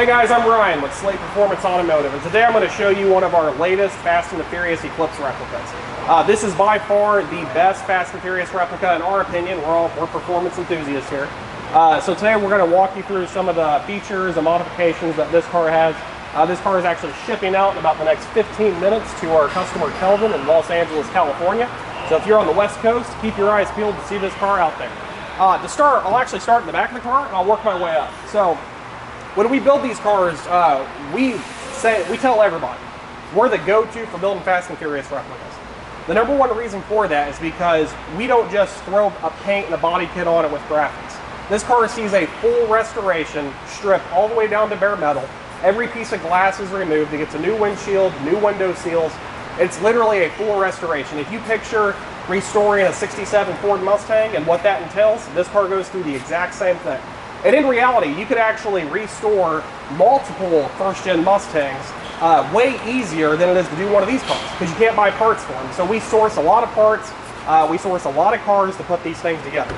guys, I'm Ryan with Slate Performance Automotive, and today I'm going to show you one of our latest Fast and the Furious Eclipse replicas. This is by far the best Fast and Furious replica in our opinion. We're performance enthusiasts here. So today we're going to walk you through some of the features and modifications that this car has. This car is actually shipping out in about the next 15 minutes to our customer Kelvin in Los Angeles, California. So if you're on the West Coast, keep your eyes peeled to see this car out there. To start, I'll actually start in the back of the car and I'll work my way up. So when we build these cars, we tell everybody we're the go-to for building Fast and Furious replicas. The number one reason for that is because we don't just throw a paint and a body kit on it with graphics. This car sees a full restoration, stripped all the way down to bare metal. Every piece of glass is removed. It gets a new windshield, new window seals. It's literally a full restoration. If you picture restoring a '67 Ford Mustang and what that entails, this car goes through the exact same thing. And in reality, you could actually restore multiple first-gen Mustangs way easier than it is to do one of these cars, because you can't buy parts for them. So we source a lot of parts, we source a lot of cars to put these things together.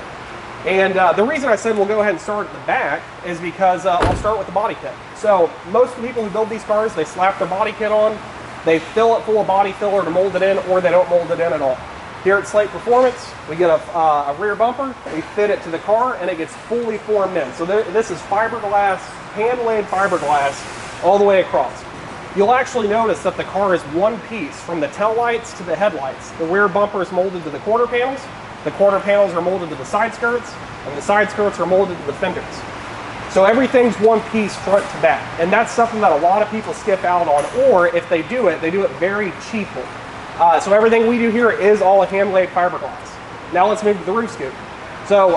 And the reason I said we'll go ahead and start at the back is because I'll start with the body kit. So most people who build these cars, they slap their body kit on, they fill it full of body filler to mold it in, or they don't mold it in at all. Here at Slate Performance, we get a rear bumper, we fit it to the car, and it gets fully formed in. So this is fiberglass, hand-laid fiberglass all the way across. You'll actually notice that the car is one piece from the tail lights to the headlights. The rear bumper is molded to the quarter panels are molded to the side skirts, and the side skirts are molded to the fenders. So everything's one piece front to back, and that's something that a lot of people skip out on, or if they do it very cheaply. So everything we do here is all a hand-laid fiberglass. Now let's move to the roof scoop. So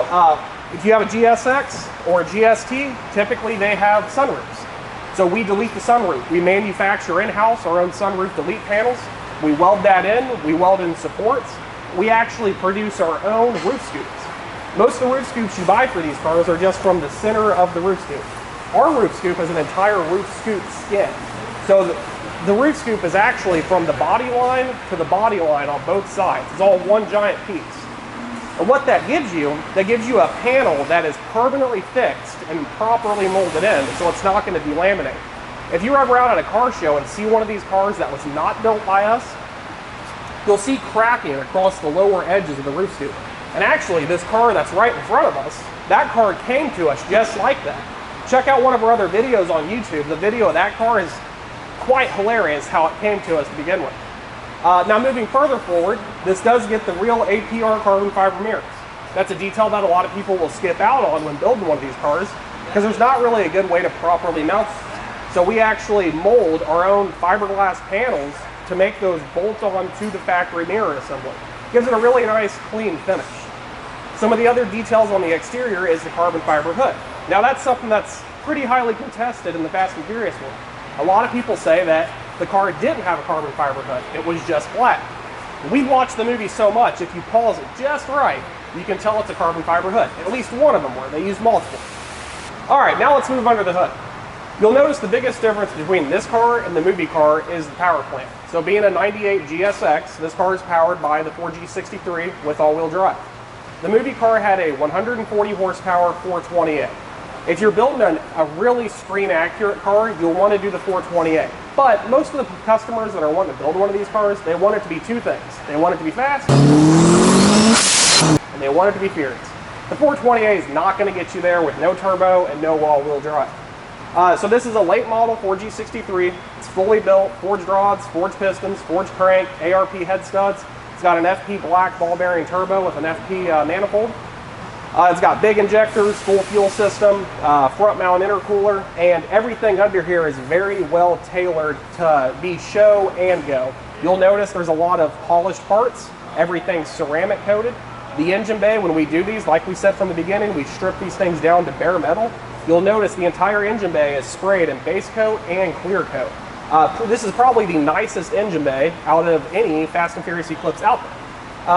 if you have a GSX or a GST, typically they have sunroofs. So we delete the sunroof. We manufacture in-house our own sunroof delete panels. We weld that in, we weld in supports. We actually produce our own roof scoops. Most of the roof scoops you buy for these cars are just from the center of the roof scoop. Our roof scoop is an entire roof scoop skin. So the roof scoop is actually from the body line to the body line on both sides. It's all one giant piece. And what that gives you a panel that is permanently fixed and properly molded in, so it's not going to delaminate. If you're ever out at a car show and see one of these cars that was not built by us, you'll see cracking across the lower edges of the roof scoop. And actually, this car that's right in front of us, that car came to us just like that. Check out one of our other videos on YouTube. The video of that car is quite hilarious how it came to us to begin with. Now moving further forward, this does get the real APR carbon fiber mirrors. That's a detail that a lot of people will skip out on when building one of these cars, because there's not really a good way to properly mount them. So we actually mold our own fiberglass panels to make those bolt on to the factory mirror assembly. Gives it a really nice clean finish. Some of the other details on the exterior is the carbon fiber hood. Now that's something that's pretty highly contested in the Fast and Furious world. A lot of people say that the car didn't have a carbon fiber hood, it was just black. We watched the movie so much, if you pause it just right, you can tell it's a carbon fiber hood. At least one of them were, they used multiple. All right, now let's move under the hood. You'll notice the biggest difference between this car and the movie car is the power plant. So being a 98 GSX, this car is powered by the 4G63 with all-wheel drive. The movie car had a 140 horsepower 428. If you're building a really screen-accurate car, you'll want to do the 428. But most of the customers that are wanting to build one of these cars, they want it to be two things. They want it to be fast, and they want it to be furious. The 428 is not going to get you there with no turbo and no all-wheel drive. So this is a late model 4G63. It's fully built, forged rods, forged pistons, forged crank, ARP head studs. It's got an FP black ball bearing turbo with an FP manifold. It's got big injectors, full fuel system, front mount intercooler, and everything under here is very well tailored to be show and go. You'll notice there's a lot of polished parts. Everything's ceramic coated. The engine bay, when we do these, like we said from the beginning, we strip these things down to bare metal. You'll notice the entire engine bay is sprayed in base coat and clear coat. This is probably the nicest engine bay out of any Fast and Furious Eclipse out there.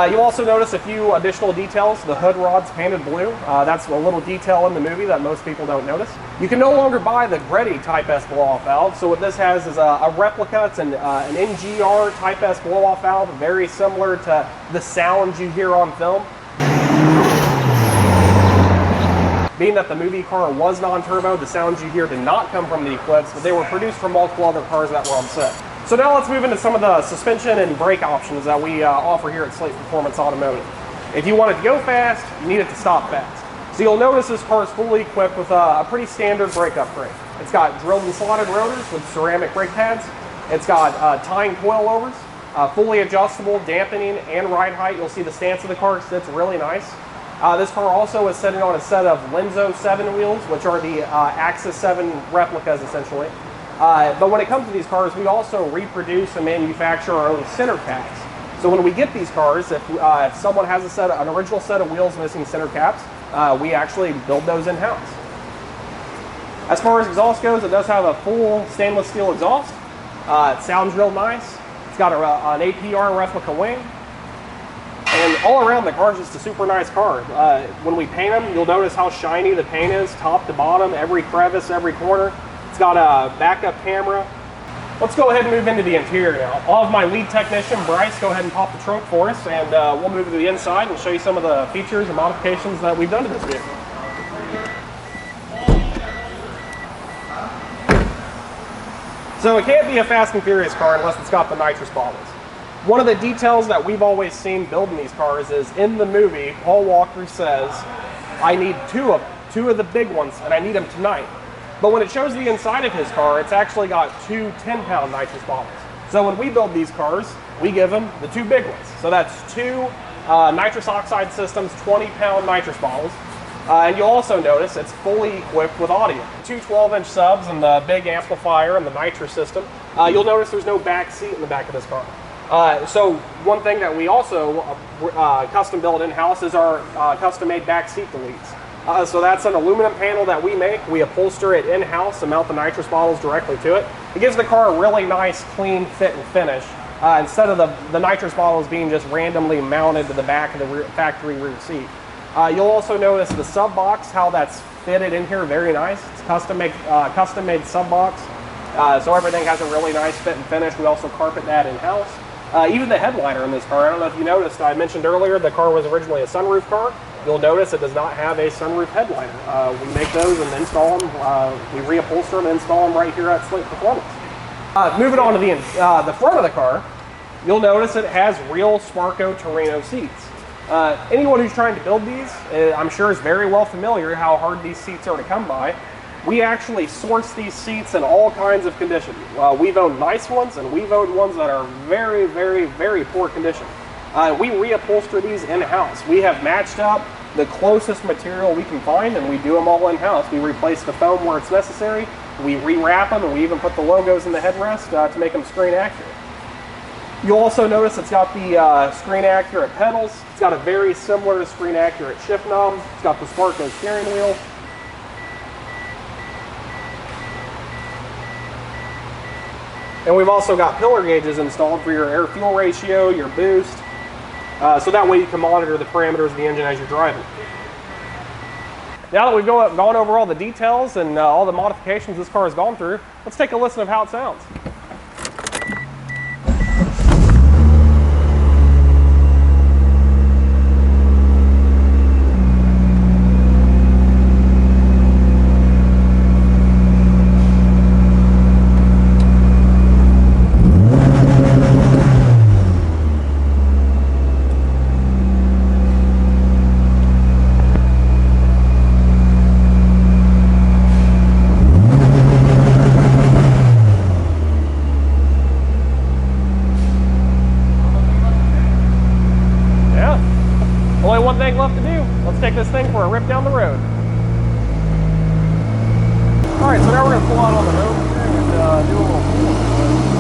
You'll also notice a few additional details. The hood rod's painted blue. That's a little detail in the movie that most people don't notice. You can no longer buy the Greddy Type S blow-off valve. So what this has is a replica. It's an NGR Type S blow-off valve, very similar to the sounds you hear on film. Being that the movie car was non-turbo, the sounds you hear did not come from the Eclipse, but they were produced from multiple other cars that were on set. So now let's move into some of the suspension and brake options that we offer here at Slate Performance Automotive. If you want it to go fast, you need it to stop fast. So you'll notice this car is fully equipped with a pretty standard brake upgrade. It's got drilled and slotted rotors with ceramic brake pads. It's got tying coilovers, fully adjustable, dampening, and ride height. You'll see the stance of the car sits really nice. This car also is sitting on a set of Lenzo 7 wheels, which are the Axis 7 replicas essentially. But when it comes to these cars, we also reproduce and manufacture our own center caps. So when we get these cars, if someone has an original set of wheels missing center caps, we actually build those in-house. As far as exhaust goes, it does have a full stainless steel exhaust. It sounds real nice. It's got an APR replica wing. And all around, the car is just a super nice car. When we paint them, you'll notice how shiny the paint is, top to bottom, every crevice, every corner. It's got a backup camera. Let's go ahead and move into the interior now. I'll have my lead technician, Bryce, go ahead and pop the trunk for us, and we'll move to the inside and show you some of the features and modifications that we've done to this vehicle. So it can't be a Fast and Furious car unless it's got the nitrous bottles. One of the details that we've always seen building these cars is in the movie, Paul Walker says, I need two of the big ones, and I need them tonight. But when it shows the inside of his car, it's actually got two 10-pound nitrous bottles. So when we build these cars, we give them the two big ones. So that's two nitrous oxide systems, 20-pound nitrous bottles. And you'll also notice it's fully equipped with audio. Two 12-inch subs and the big amplifier and the nitrous system. You'll notice there's no back seat in the back of this car. So one thing that we also custom build in-house is our custom-made back seat deletes. So that's an aluminum panel that we make. We upholster it in-house and mount the nitrous bottles directly to it. It gives the car a really nice, clean fit and finish. Instead of the nitrous bottles being just randomly mounted to the back of the factory rear seat. You'll also notice the sub box, how that's fitted in here, very nice. It's custom-made sub box. So everything has a really nice fit and finish. We also carpet that in-house. Even the headliner in this car, I don't know if you noticed, I mentioned earlier the car was originally a sunroof car. You'll notice it does not have a sunroof headliner. We make those and install them. We reupholster them and install them right here at Slate Performance. Moving on to the front of the car, you'll notice it has real Sparco Torino seats. Anyone who's trying to build these, I'm sure is very well familiar how hard these seats are to come by. We actually source these seats in all kinds of condition. We've owned nice ones and we've owned ones that are very, very, very poor condition. We reupholster these in-house. We have matched up the closest material we can find and we do them all in-house. We replace the foam where it's necessary. We rewrap them and we even put the logos in the headrest to make them screen accurate. You'll also notice it's got the screen accurate pedals. It's got a very similar to screen accurate shift knob. It's got the Sparco steering wheel. And we've also got pillar gauges installed for your air-fuel ratio, your boost, so that way you can monitor the parameters of the engine as you're driving. Now that we've gone over all the details and all the modifications this car has gone through, let's take a listen of how it sounds. Only one thing left to do. Let's take this thing for a rip down the road. All right, so now we're going to pull out on the road and do a little